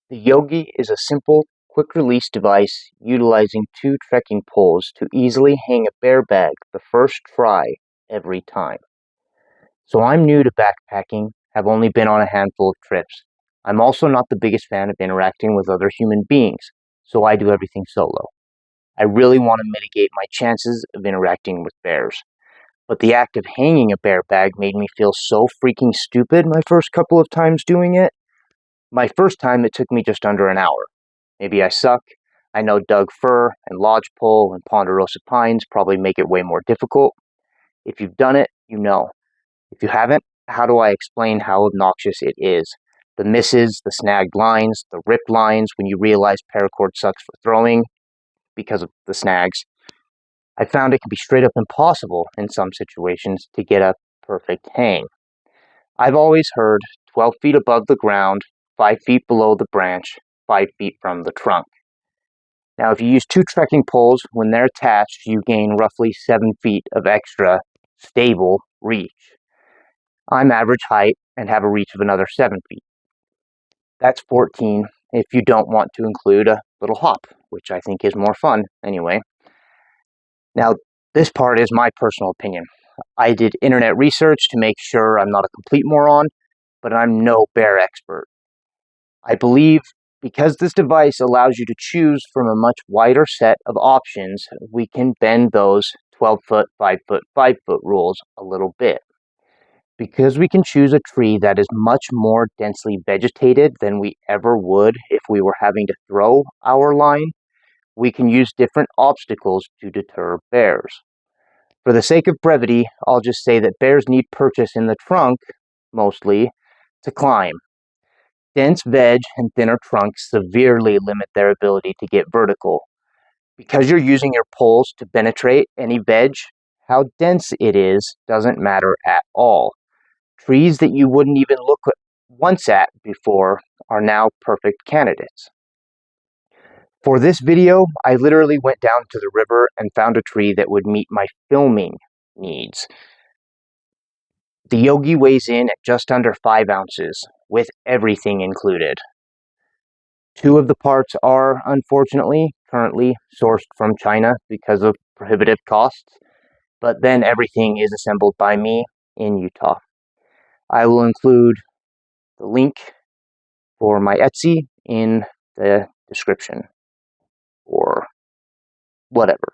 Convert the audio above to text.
The Yogi is a simple, quick-release device utilizing two trekking poles to easily hang a bear bag the first try every time. So I'm new to backpacking, have only been on a handful of trips. I'm also not the biggest fan of interacting with other human beings, so I do everything solo. I really want to mitigate my chances of interacting with bears. But the act of hanging a bear bag made me feel so freaking stupid my first couple of times doing it. My first time, it took me just under an hour. Maybe I suck. I know Doug fir and lodgepole and ponderosa pines probably make it way more difficult. If you've done it, you know. If you haven't, how do I explain how obnoxious it is? The misses, the snagged lines, the ripped lines when you realize paracord sucks for throwing because of the snags. I found it can be straight up impossible in some situations to get a perfect hang. I've always heard 12 feet above the ground, 5 feet below the branch, 5 feet from the trunk. Now, if you use two trekking poles, when they're attached, you gain roughly 7 feet of extra stable reach. I'm average height and have a reach of another 7 feet. That's 14 if you don't want to include a little hop, which I think is more fun anyway. Now, this part is my personal opinion. I did internet research to make sure I'm not a complete moron, but I'm no bear expert. I believe because this device allows you to choose from a much wider set of options, we can bend those 12-foot, 5-foot, 5-foot rules a little bit. Because we can choose a tree that is much more densely vegetated than we ever would if we were having to throw our line, we can use different obstacles to deter bears. For the sake of brevity, I'll just say that bears need purchase in the trunk, mostly, to climb. Dense veg and thinner trunks severely limit their ability to get vertical. Because you're using your poles to penetrate any veg, how dense it is doesn't matter at all. Trees that you wouldn't even look once at before are now perfect candidates. For this video, I literally went down to the river and found a tree that would meet my filming needs. The Yogi weighs in at just under 5 ounces, with everything included. Two of the parts are, unfortunately, currently sourced from China because of prohibitive costs, but then everything is assembled by me in Utah. I will include the link for my Etsy in the description, or whatever.